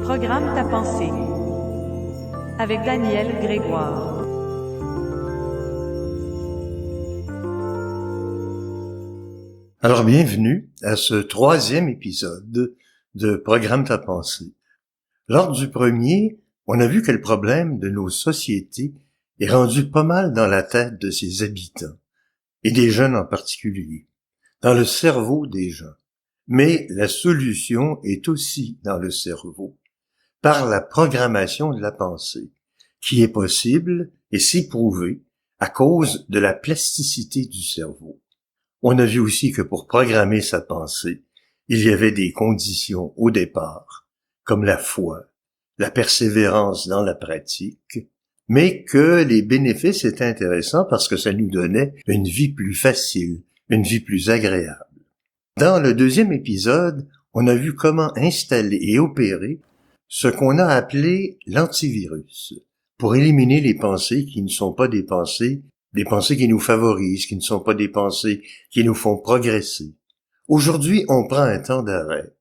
Programme ta pensée avec Daniel Grégoire. Alors bienvenue à ce 3e épisode de Programme ta pensée. Lors du premier, on a vu que le problème de nos sociétés est rendu pas mal dans la tête de ses habitants, et des jeunes en particulier, dans le cerveau des gens. Mais la solution est aussi dans le cerveau, par la programmation de la pensée, qui est possible et c'est prouvé à cause de la plasticité du cerveau. On a vu aussi que pour programmer sa pensée, il y avait des conditions au départ, comme la foi, la persévérance dans la pratique, mais que les bénéfices étaient intéressants parce que ça nous donnait une vie plus facile, une vie plus agréable. Dans le 2e épisode, on a vu comment installer et opérer ce qu'on a appelé l'antivirus, pour éliminer les pensées qui ne sont pas des pensées qui nous favorisent, qui ne sont pas des pensées qui nous font progresser. Aujourd'hui, on prend un temps d'arrêt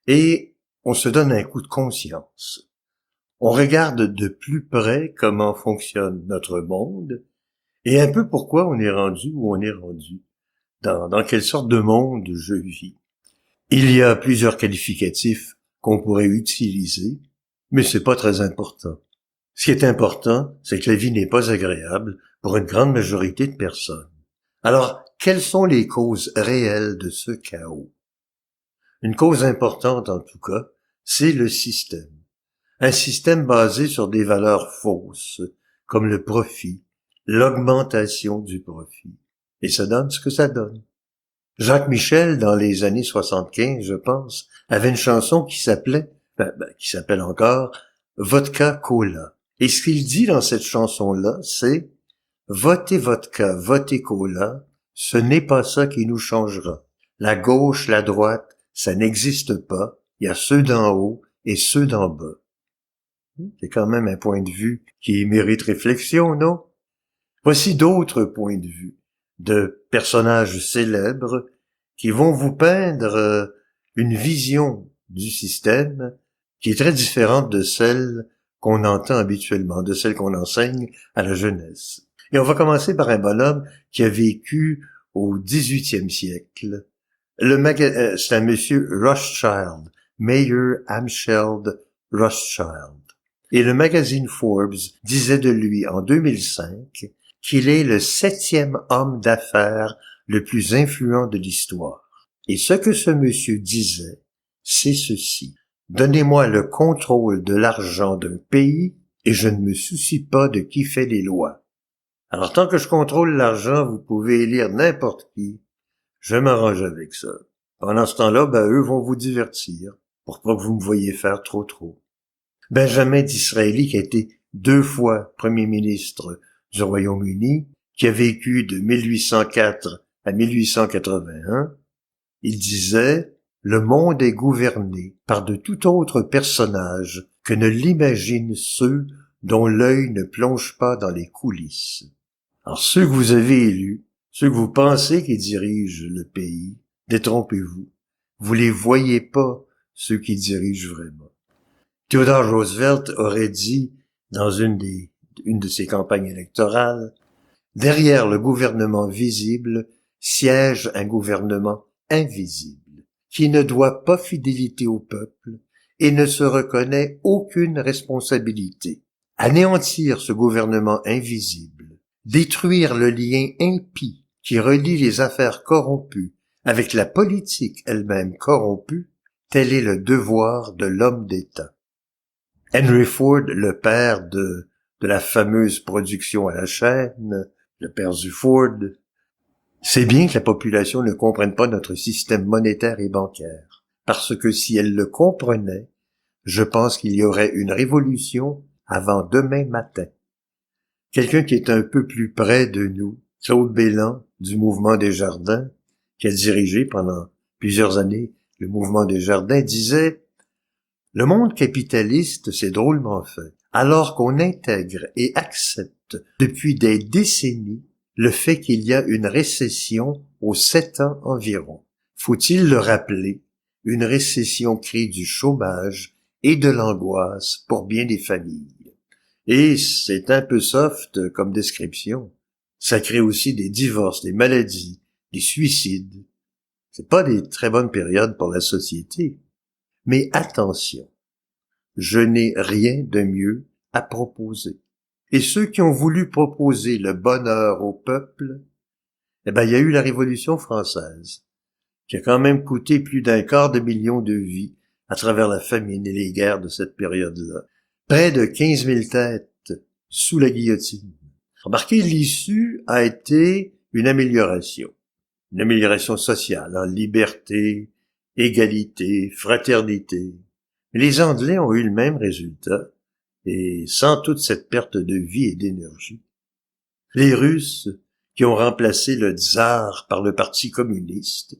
et on se donne un coup de conscience. On regarde de plus près comment fonctionne notre monde et un peu pourquoi on est rendu où on est rendu, dans quelle sorte de monde je vis. Il y a plusieurs qualificatifs qu'on pourrait utiliser, mais c'est pas très important. Ce qui est important, c'est que la vie n'est pas agréable pour une grande majorité de personnes. Alors, quelles sont les causes réelles de ce chaos? Une cause importante, en tout cas, c'est le système. Un système basé sur des valeurs fausses, comme le profit, l'augmentation du profit. Et ça donne ce que ça donne. Jacques Michel, dans les années 75, je pense, avait une chanson qui s'appelait, qui s'appelle encore, Vodka Cola. Et ce qu'il dit dans cette chanson-là, c'est « Votez vodka, votez cola, ce n'est pas ça qui nous changera. La gauche, la droite, ça n'existe pas. Il y a ceux d'en haut et ceux d'en bas. » C'est quand même un point de vue qui mérite réflexion, non? Voici d'autres points de vue de personnages célèbres qui vont vous peindre une vision du système qui est très différente de celle qu'on entend habituellement, de celle qu'on enseigne à la jeunesse. Et on va commencer par un bonhomme qui a vécu au 18e siècle. C'est un monsieur Rothschild, Mayer Amschel Rothschild. Et le magazine Forbes disait de lui en 2005 qu'il est le 7e homme d'affaires le plus influent de l'histoire. Et ce que ce monsieur disait, c'est ceci. Donnez-moi le contrôle de l'argent d'un pays et je ne me soucie pas de qui fait les lois. Alors tant que je contrôle l'argent, vous pouvez élire n'importe qui. Je m'arrange avec ça. Pendant ce temps-là, eux vont vous divertir pour pas que vous me voyiez faire trop. Benjamin Disraeli, qui a été 2 fois premier ministre du Royaume-Uni, qui a vécu de 1804 à 1881, il disait « Le monde est gouverné par de tout autre personnage que ne l'imaginent ceux dont l'œil ne plonge pas dans les coulisses. » Alors ceux que vous avez élus, ceux que vous pensez qui dirigent le pays, détrompez-vous. Vous les voyez pas, ceux qui dirigent vraiment. Theodore Roosevelt aurait dit dans une de ses campagnes électorales, « Derrière le gouvernement visible siège un gouvernement invisible, qui ne doit pas fidélité au peuple et ne se reconnaît aucune responsabilité. Anéantir ce gouvernement invisible, détruire le lien impie qui relie les affaires corrompues avec la politique elle-même corrompue, tel est le devoir de l'homme d'État. » Henry Ford, le père de la fameuse production à la chaîne, le père du Ford, sait bien que la population ne comprenne pas notre système monétaire et bancaire, parce que si elle le comprenait, je pense qu'il y aurait une révolution avant demain matin. Quelqu'un qui est un peu plus près de nous, Claude Bélan, du Mouvement des Jardins, qui a dirigé pendant plusieurs années le Mouvement des Jardins, disait « Le monde capitaliste s'est drôlement fait, alors qu'on intègre et accepte depuis des décennies le fait qu'il y a une récession aux 7 ans environ. Faut-il le rappeler, une récession crée du chômage et de l'angoisse pour bien des familles. Et c'est un peu soft comme description. Ça crée aussi des divorces, des maladies, des suicides. C'est pas des très bonnes périodes pour la société. Mais attention, je n'ai rien de mieux à proposer. Et ceux qui ont voulu proposer le bonheur au peuple, il y a eu la Révolution française, qui a quand même coûté plus d'250 000 de vies à travers la famine et les guerres de cette période-là. Près de 15 000 têtes sous la guillotine. Remarquez, l'issue a été une amélioration sociale, en liberté, égalité, fraternité. Mais les Anglais ont eu le même résultat, et sans toute cette perte de vie et d'énergie. Les Russes, qui ont remplacé le tsar par le Parti communiste,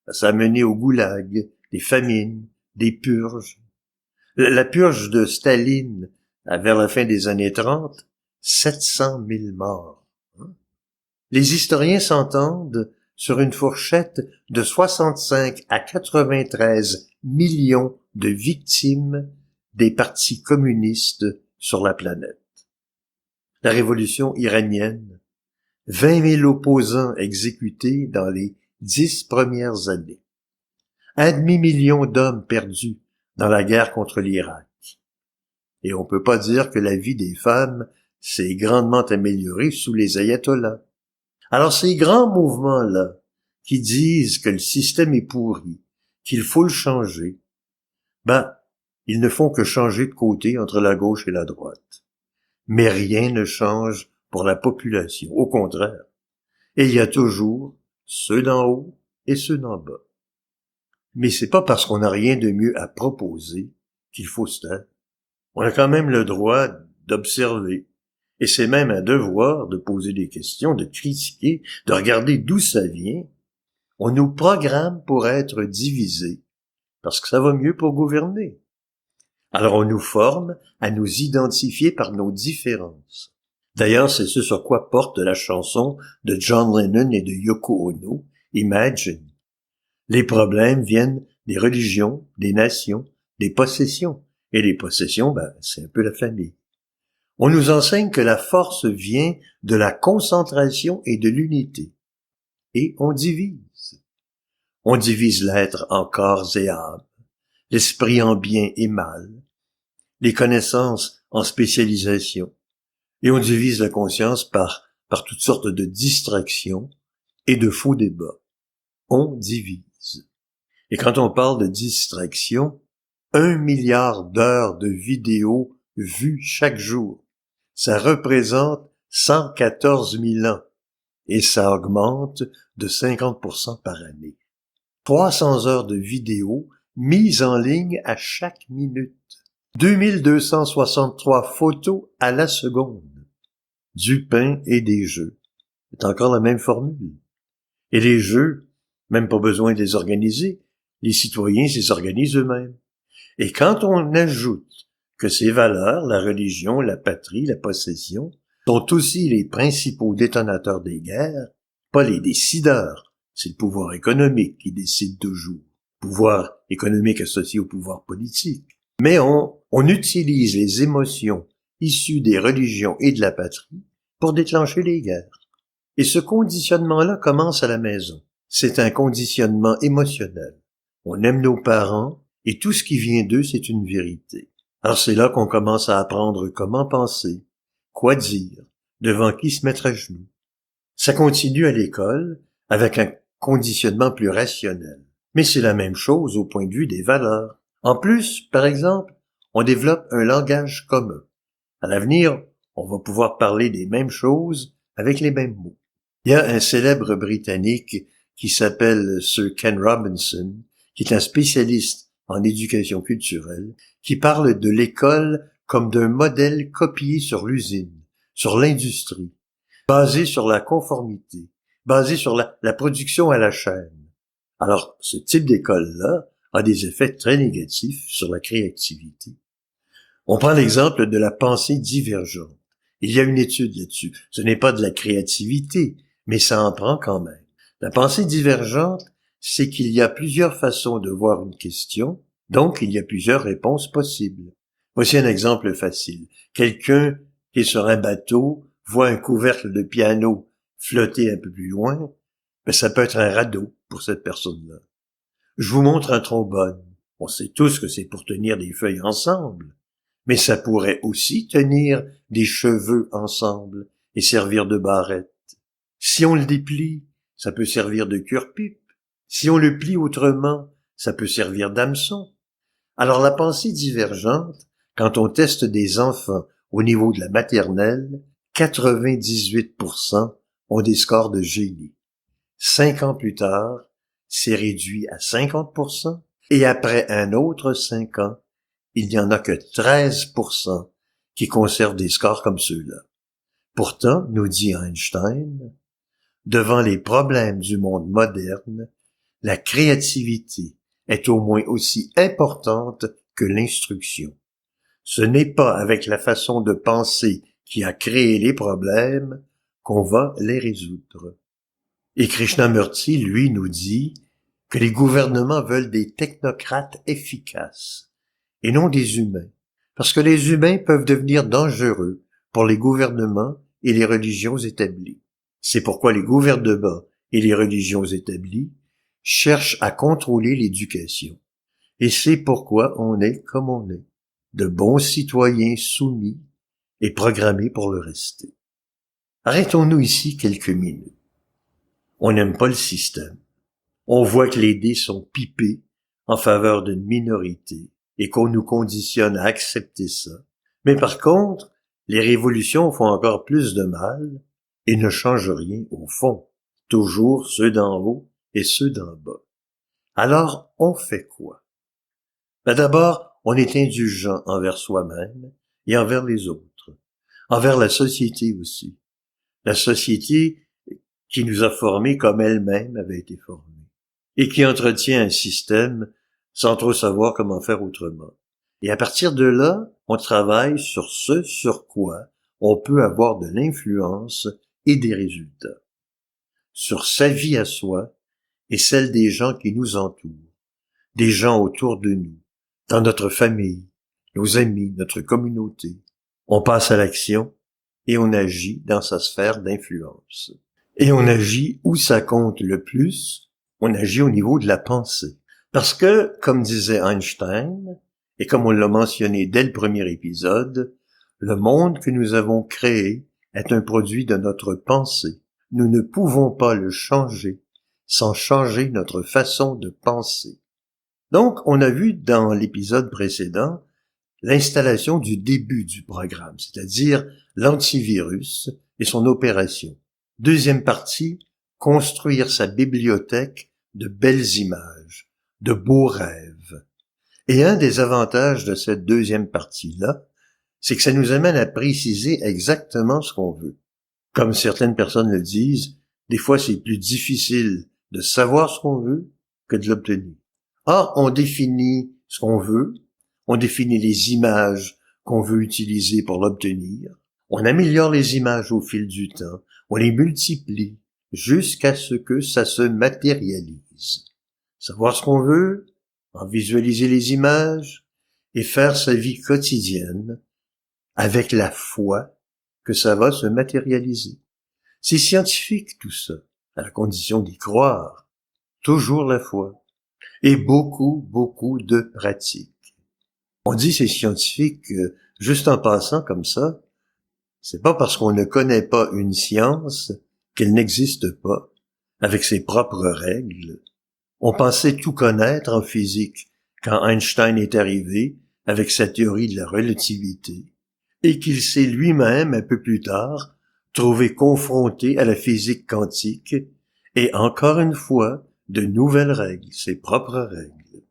ça a mené au goulag, des famines, des purges. La purge de Staline, vers la fin des années 30, 700 000 morts. Les historiens s'entendent sur une fourchette de 65 à 93 millions de victimes des partis communistes sur la planète. La révolution iranienne, 20 000 opposants exécutés dans les 10 premières années. 500 000 d'hommes perdus dans la guerre contre l'Irak. Et on peut pas dire que la vie des femmes s'est grandement améliorée sous les ayatollahs. Alors ces grands mouvements-là, qui disent que le système est pourri, qu'il faut le changer, ils ne font que changer de côté entre la gauche et la droite. Mais rien ne change pour la population, au contraire. Et il y a toujours ceux d'en haut et ceux d'en bas. Mais c'est pas parce qu'on n'a rien de mieux à proposer qu'il faut se taire. On a quand même le droit d'observer. Et c'est même un devoir de poser des questions, de critiquer, de regarder d'où ça vient. On nous programme pour être divisés, parce que ça va mieux pour gouverner. Alors on nous forme à nous identifier par nos différences. D'ailleurs, c'est ce sur quoi porte la chanson de John Lennon et de Yoko Ono, Imagine. Les problèmes viennent des religions, des nations, des possessions. Et les possessions, c'est un peu la famille. On nous enseigne que la force vient de la concentration et de l'unité. Et on divise. On divise l'être en corps et âme, l'esprit en bien et mal, les connaissances en spécialisation, et on divise la conscience par toutes sortes de distractions et de faux débats. On divise. Et quand on parle de distraction, 1 milliard d'heures de vidéos vues chaque jour, ça représente 114 000 ans, et ça augmente de 50% par année. 300 heures de vidéos mises en ligne à chaque minute. 2263 photos à la seconde. Du pain et des jeux. C'est encore la même formule. Et les jeux, même pas besoin de les organiser, les citoyens les organisent eux-mêmes. Et quand on ajoute que ces valeurs, la religion, la patrie, la possession, sont aussi les principaux détonateurs des guerres, pas les décideurs, c'est le pouvoir économique qui décide toujours. Pouvoir économique associé au pouvoir politique. Mais on utilise les émotions issues des religions et de la patrie pour déclencher les guerres. Et ce conditionnement-là commence à la maison. C'est un conditionnement émotionnel. On aime nos parents et tout ce qui vient d'eux, c'est une vérité. Alors c'est là qu'on commence à apprendre comment penser, quoi dire, devant qui se mettre à genoux. Ça continue à l'école avec un conditionnement plus rationnel. Mais c'est la même chose au point de vue des valeurs. En plus, par exemple, on développe un langage commun. À l'avenir, on va pouvoir parler des mêmes choses avec les mêmes mots. Il y a un célèbre Britannique qui s'appelle Sir Ken Robinson, qui est un spécialiste en éducation culturelle, qui parle de l'école comme d'un modèle copié sur l'usine, sur l'industrie, basé sur la conformité, basé sur la production à la chaîne. Alors, ce type d'école-là a des effets très négatifs sur la créativité. On prend l'exemple de la pensée divergente. Il y a une étude là-dessus. Ce n'est pas de la créativité, mais ça en prend quand même. La pensée divergente, c'est qu'il y a plusieurs façons de voir une question, Donc, il y a plusieurs réponses possibles. Voici un exemple facile. Quelqu'un qui est sur un bateau voit un couvercle de piano flotter un peu plus loin, mais ça peut être un radeau pour cette personne-là. Je vous montre un trombone. On sait tous que c'est pour tenir des feuilles ensemble, mais ça pourrait aussi tenir des cheveux ensemble et servir de barrette. Si on le déplie, ça peut servir de cure-pipe. Si on le plie autrement, ça peut servir d'hameçon. Alors la pensée divergente, quand on teste des enfants au niveau de la maternelle, 98% ont des scores de génie. 5 ans plus tard, c'est réduit à 50%, et après un autre 5 ans, il n'y en a que 13% qui conservent des scores comme ceux-là. Pourtant, nous dit Einstein, devant les problèmes du monde moderne, la créativité est au moins aussi importante que l'instruction. Ce n'est pas avec la façon de penser qui a créé les problèmes qu'on va les résoudre. Et Krishnamurti, lui, nous dit que les gouvernements veulent des technocrates efficaces et non des humains, parce que les humains peuvent devenir dangereux pour les gouvernements et les religions établies. C'est pourquoi les gouvernements et les religions établies cherchent à contrôler l'éducation. Et c'est pourquoi on est comme on est, de bons citoyens soumis et programmés pour le rester. Arrêtons-nous ici quelques minutes. On n'aime pas le système. On voit que les dés sont pipés en faveur d'une minorité et qu'on nous conditionne à accepter ça. Mais par contre, les révolutions font encore plus de mal et ne changent rien au fond. Toujours ceux d'en haut et ceux d'en bas. Alors, on fait quoi? D'abord, on est indulgent envers soi-même et envers les autres, envers la société aussi. La société qui nous a formés comme elle-même avait été formée et qui entretient un système sans trop savoir comment faire autrement. Et à partir de là, on travaille sur ce sur quoi on peut avoir de l'influence et des résultats. Sur sa vie à soi et celle des gens qui nous entourent, des gens autour de nous, dans notre famille, nos amis, notre communauté. On passe à l'action et on agit dans sa sphère d'influence. Et on agit où ça compte le plus, on agit au niveau de la pensée. Parce que, comme disait Einstein, et comme on l'a mentionné dès le premier épisode, le monde que nous avons créé est un produit de notre pensée. Nous ne pouvons pas le changer sans changer notre façon de penser. Donc, on a vu dans l'épisode précédent l'installation du début du programme, c'est-à-dire l'antivirus et son opération. Deuxième partie, construire sa bibliothèque de belles images, de beaux rêves. Et un des avantages de cette deuxième partie-là, c'est que ça nous amène à préciser exactement ce qu'on veut. Comme certaines personnes le disent, des fois c'est plus difficile de savoir ce qu'on veut que de l'obtenir. Or, on définit ce qu'on veut, on définit les images qu'on veut utiliser pour l'obtenir, on améliore les images au fil du temps, on les multiplie jusqu'à ce que ça se matérialise. Savoir ce qu'on veut, en visualiser les images et faire sa vie quotidienne avec la foi que ça va se matérialiser. C'est scientifique tout ça, à la condition d'y croire. Toujours la foi. Et beaucoup de pratique. On dit c'est scientifique juste en passant comme ça. C'est pas parce qu'on ne connaît pas une science qu'elle n'existe pas, avec ses propres règles. On pensait tout connaître en physique quand Einstein est arrivé avec sa théorie de la relativité, et qu'il s'est lui-même, un peu plus tard, trouvé confronté à la physique quantique, et encore une fois, de nouvelles règles, ses propres règles.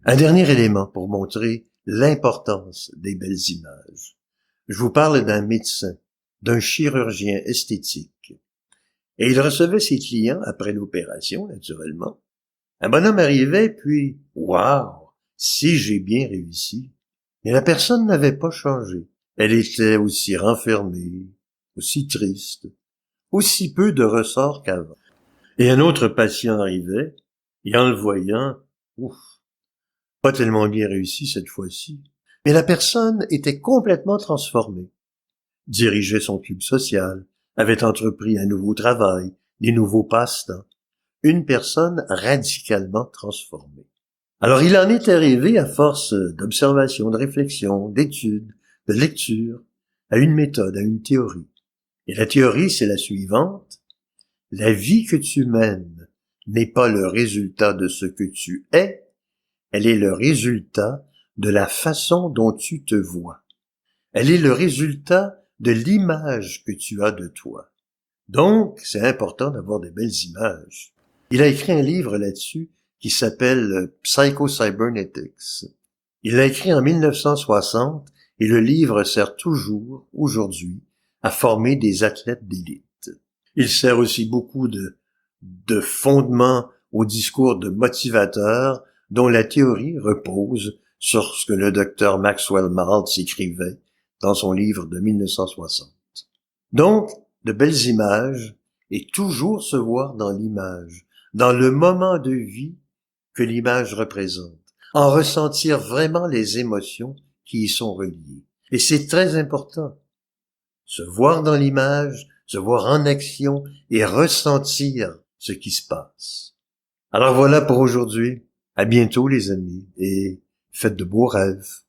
Un dernier élément pour montrer l'importance des belles images. Je vous parle d'un médecin, d'un chirurgien esthétique. Et il recevait ses clients après l'opération, naturellement. Un bonhomme arrivait, puis, waouh, si j'ai bien réussi. Mais la personne n'avait pas changé. Elle était aussi renfermée, aussi triste, aussi peu de ressort qu'avant. Et un autre patient arrivait, et en le voyant, ouf, Pas tellement bien réussi cette fois-ci, mais la personne était complètement transformée. Dirigeait son club social, avait entrepris un nouveau travail, des nouveaux passe-temps. Une personne radicalement transformée. Alors il en est arrivé, à force d'observation, de réflexion, d'études, de lecture, à une méthode, à une théorie. Et la théorie, c'est la suivante. La vie que tu mènes n'est pas le résultat de ce que tu es, elle est le résultat de la façon dont tu te vois. Elle est le résultat de l'image que tu as de toi. Donc, c'est important d'avoir de belles images. Il a écrit un livre là-dessus qui s'appelle Psycho-Cybernetics. Il l'a écrit en 1960 et le livre sert toujours, aujourd'hui, à former des athlètes d'élite. Il sert aussi beaucoup de fondement au discours de motivateurs dont la théorie repose sur ce que le docteur Maxwell Maltz écrivait dans son livre de 1960. Donc, de belles images et toujours se voir dans l'image, dans le moment de vie que l'image représente, en ressentir vraiment les émotions qui y sont reliées. Et c'est très important. Se voir dans l'image, se voir en action et ressentir ce qui se passe. Alors voilà pour aujourd'hui. À bientôt les amis et faites de beaux rêves.